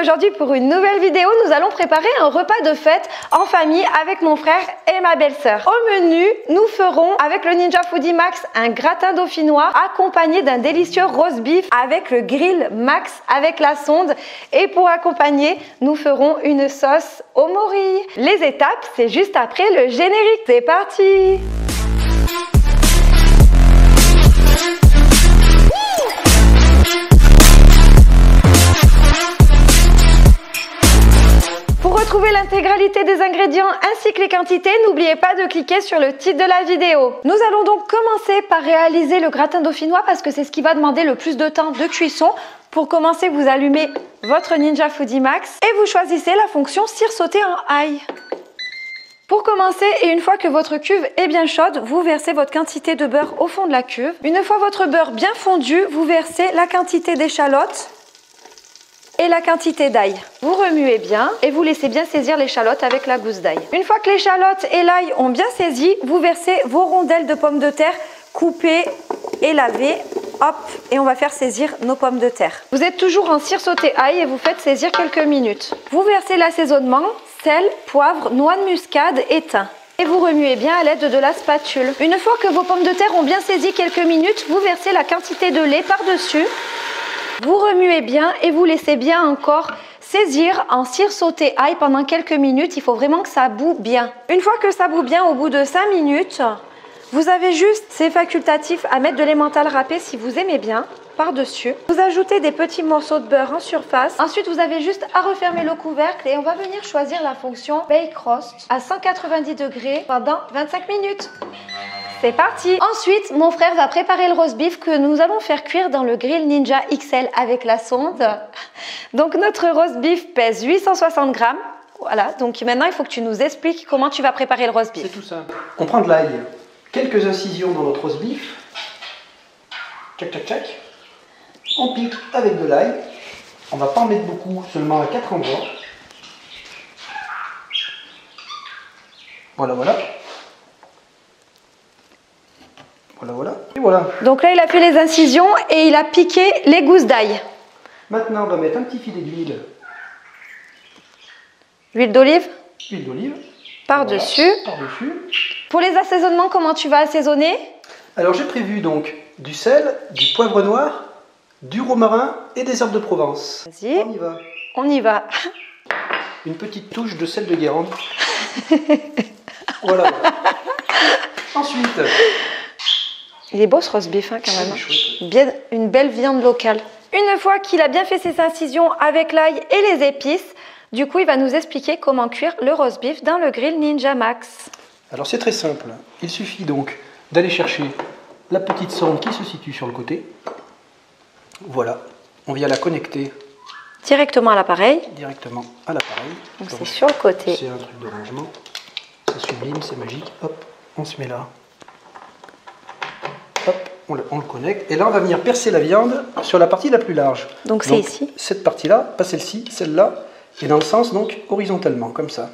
aujourd'hui pour une nouvelle vidéo. Nous allons préparer un repas de fête en famille avec mon frère et ma belle-sœur. Au menu, nous ferons avec le Ninja Foodi Max un gratin dauphinois accompagné d'un délicieux roast beef avec le grill Max avec la sonde. Et pour accompagner, nous ferons une sauce au mori. Les étapes, c'est juste après le générique. C'est parti! Pour retrouver l'intégralité des ingrédients ainsi que les quantités, n'oubliez pas de cliquer sur le titre de la vidéo. Nous allons donc commencer par réaliser le gratin dauphinois parce que c'est ce qui va demander le plus de temps de cuisson. Pour commencer, vous allumez votre Ninja Foodi Max et vous choisissez la fonction cire sautée en ail. Pour commencer, et une fois que votre cuve est bien chaude, vous versez votre quantité de beurre au fond de la cuve. Une fois votre beurre bien fondu, vous versez la quantité d'échalotes et la quantité d'ail. Vous remuez bien et vous laissez bien saisir l'échalote avec la gousse d'ail. Une fois que l'échalote et l'ail ont bien saisi, vous versez vos rondelles de pommes de terre coupées et lavées. Hop, et on va faire saisir nos pommes de terre. Vous êtes toujours en cire sautée ail et vous faites saisir quelques minutes. Vous versez l'assaisonnement, sel, poivre, noix de muscade et thym. Et vous remuez bien à l'aide de la spatule. Une fois que vos pommes de terre ont bien saisi quelques minutes, vous versez la quantité de lait par-dessus. Vous remuez bien et vous laissez bien encore saisir en cire sautée ail pendant quelques minutes. Il faut vraiment que ça bout bien. Une fois que ça bout bien, au bout de 5 minutes, vous avez juste, c'est facultatif, à mettre de l'emmental râpé si vous aimez bien, par-dessus. Vous ajoutez des petits morceaux de beurre en surface. Ensuite, vous avez juste à refermer le couvercle et on va venir choisir la fonction Bake Roast à 190 degrés pendant 25 minutes. C'est parti! Ensuite, mon frère va préparer le roast beef que nous allons faire cuire dans le grill Ninja XL avec la sonde. Donc notre roast beef pèse 860 grammes. Voilà, donc maintenant il faut que tu nous expliques comment tu vas préparer le roast beef. C'est tout simple. On prend de l'ail, quelques incisions dans notre roast beef. Tchac, tchac, tchac. On pique avec de l'ail. On va pas en mettre beaucoup, seulement à 4 endroits. Voilà, voilà. Voilà, voilà. Et voilà. Donc là, il a fait les incisions et il a piqué les gousses d'ail. Maintenant, on va mettre un petit filet d'huile. Huile d'olive Huile d'olive. par-dessus. Voilà, par-dessus. Pour les assaisonnements, comment tu vas assaisonner? Alors, j'ai prévu donc du sel, du poivre noir, du romarin et des herbes de Provence. Vas-y. On y va. On y va. Une petite touche de sel de Guérande. Voilà, voilà. Ensuite... Il est beau ce roast beef hein, quand même. Chouette. Bien, une belle viande locale. Une fois qu'il a bien fait ses incisions avec l'ail et les épices, du coup il va nous expliquer comment cuire le roast beef dans le grill Ninja Max. Alors c'est très simple. Il suffit donc d'aller chercher la petite sonde qui se situe sur le côté. Voilà. On vient la connecter Directement à l'appareil. directement à l'appareil. Donc c'est sur le côté. C'est un truc de rangement. C'est sublime, c'est magique. Hop, on se met là. Hop, on le connecte. Et là, on va venir percer la viande sur la partie la plus large. Donc c'est ici. Cette partie-là, pas celle-ci, celle-là. Et dans le sens, donc, horizontalement, comme ça.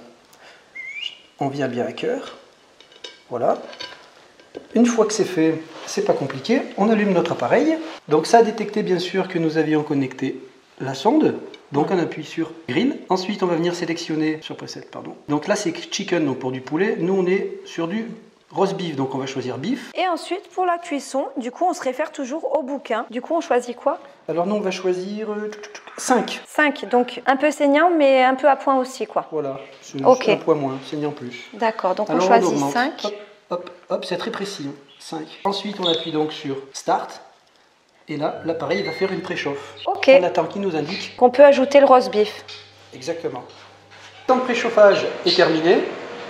On vient bien à cœur. Voilà. Une fois que c'est fait, c'est pas compliqué. On allume notre appareil. Donc ça a détecté, bien sûr, que nous avions connecté la sonde. Donc on appuie sur Grill. Ensuite, on va venir sélectionner sur Preset, pardon. Donc là, c'est Chicken, donc pour du poulet. Nous, on est sur du roast beef, donc on va choisir beef. Et ensuite, pour la cuisson, du coup, on se réfère toujours au bouquin. Du coup, on choisit quoi? Alors nous, on va choisir 5. 5, donc un peu saignant, mais un peu à point aussi, quoi. Voilà, c'est Ok. un poids moins, saignant plus. D'accord, donc Alors, on choisit augmente. 5. Hop, hop, hop, c'est très précis. 5. Ensuite, on appuie donc sur Start. Et là, l'appareil va faire une préchauffe. Ok. On attend qu'il nous indique. Qu'on peut ajouter le roast beef. Exactement. Quand le préchauffage est terminé,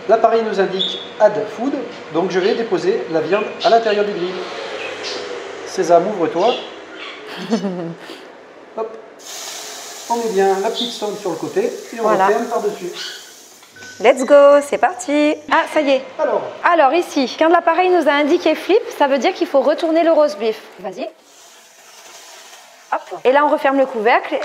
l'appareil nous indique Add Food. Donc je vais déposer la viande à l'intérieur du grill. Sésame, ouvre-toi. Hop. On met bien la petite sonde sur le côté et on Voilà. referme par-dessus. Let's go, c'est parti. Ah, ça y est. Alors, ici, quand l'appareil nous a indiqué flip, ça veut dire qu'il faut retourner le roast beef. Vas-y. Hop. Et là, on referme le couvercle.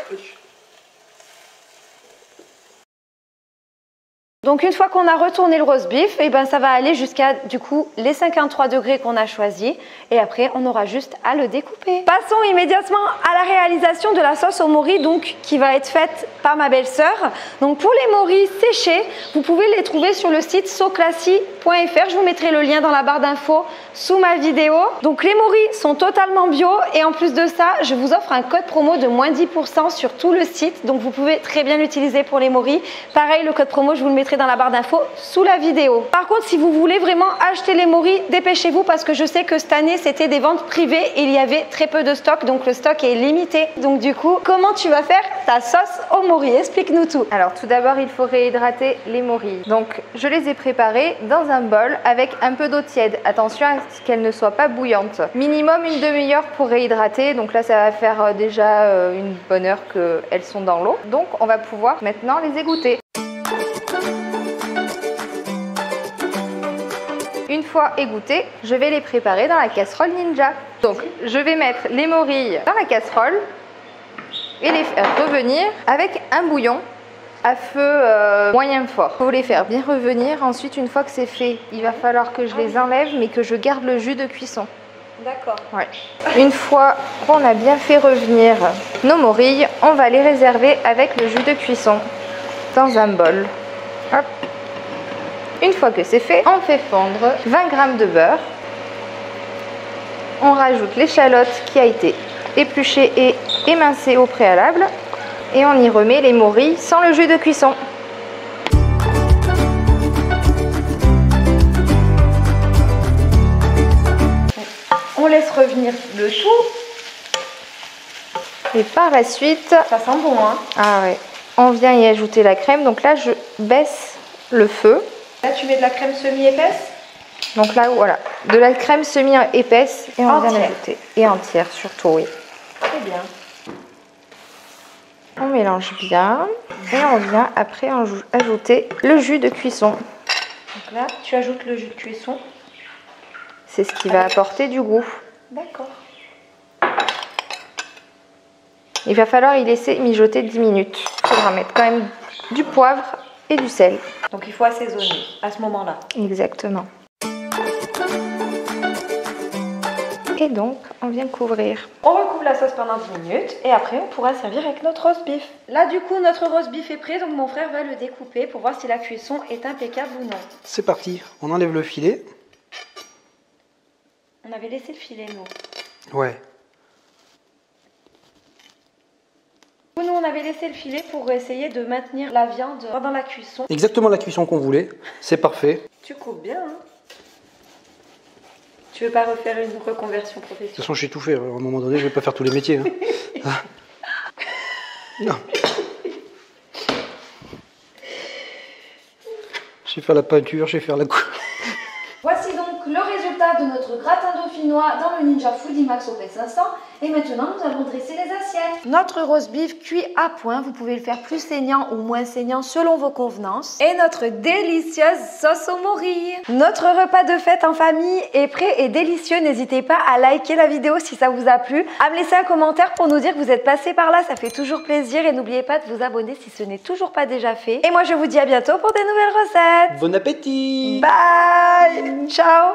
Donc une fois qu'on a retourné le roast beef, et ben ça va aller jusqu'à du coup les 53 degrés qu'on a choisi et après on aura juste à le découper. Passons immédiatement à la réalisation de la sauce au mori donc qui va être faite par ma belle-sœur. Donc pour les moris séchés, vous pouvez les trouver sur le site soclassy.fr. Je vous mettrai le lien dans la barre d'infos sous ma vidéo. Donc les moris sont totalement bio et en plus de ça, je vous offre un code promo de moins 10% sur tout le site. Donc vous pouvez très bien l'utiliser pour les moris. Pareil, le code promo, je vous le mettrai dans la barre d'infos sous la vidéo. Par contre, si vous voulez vraiment acheter les moris, dépêchez-vous parce que je sais que cette année, c'était des ventes privées et il y avait très peu de stock. Donc le stock est limité. Donc du coup, comment tu vas faire ta sauce au mori? Explique-nous tout. Alors tout d'abord, il faut réhydrater les moris. Donc je les ai préparés dans un bol avec un peu d'eau tiède. Attention à ce qu'elle ne soit pas bouillante. Minimum une demi-heure pour réhydrater. Donc là, ça va faire déjà une bonne heure qu'elles sont dans l'eau. Donc on va pouvoir maintenant les égoutter. Une fois égouttés, je vais les préparer dans la casserole Ninja. Donc je vais mettre les morilles dans la casserole et les faire revenir avec un bouillon à feu moyen fort. Il faut les faire bien revenir. Ensuite, une fois que c'est fait, il va falloir que je les enlève mais que je garde le jus de cuisson. D'accord. Ouais. Une fois qu'on a bien fait revenir nos morilles, on va les réserver avec le jus de cuisson dans un bol. Hop. Une fois que c'est fait, on fait fondre 20 g de beurre. On rajoute l'échalote qui a été épluchée et émincée au préalable. Et on y remet les morilles sans le jus de cuisson. On laisse revenir le tout. Et par la suite, Ça sent bon, hein? ah ouais, on vient y ajouter la crème. Donc là, je baisse le feu. Là, tu mets de la crème semi-épaisse? Donc là, voilà, de la crème semi-épaisse et on vient Entière. l'ajouter. Et entière surtout, oui. Très bien. On mélange bien et on vient après ajouter le jus de cuisson. Donc là, tu ajoutes le jus de cuisson. C'est ce qui va apporter du goût. D'accord. Il va falloir y laisser mijoter 10 minutes. Il faudra mettre quand même du poivre et du sel. Donc il faut assaisonner à ce moment-là. Exactement. Et donc, on vient couvrir. On recouvre la sauce pendant 10 minutes et après on pourra servir avec notre roast beef. Là du coup notre roast beef est prêt, donc mon frère va le découper pour voir si la cuisson est impeccable ou non. C'est parti, on enlève le filet. On avait laissé le filet nous. Ouais. Nous on avait laissé le filet pour essayer de maintenir la viande pendant la cuisson. Exactement la cuisson qu'on voulait, c'est parfait. Tu coupes bien hein. Tu veux pas refaire une reconversion De toute professionnelle? façon, je sais tout faire. À un moment donné, je vais pas faire tous les métiers. Hein. Non. Je sais faire la peinture, je sais faire la coupe. Voici donc le résultat de notre gratin dauphinois dans le Ninja Foodie Max OP 500. Et maintenant, nous allons dresser les assiettes. Notre roast beef cuit à point. Vous pouvez le faire plus saignant ou moins saignant selon vos convenances. Et notre délicieuse sauce au mori. Notre repas de fête en famille est prêt et délicieux. N'hésitez pas à liker la vidéo si ça vous a plu. À me laisser un commentaire pour nous dire que vous êtes passé par là. Ça fait toujours plaisir. Et n'oubliez pas de vous abonner si ce n'est toujours pas déjà fait. Et moi, je vous dis à bientôt pour des nouvelles recettes. Bon appétit! Bye! Ciao!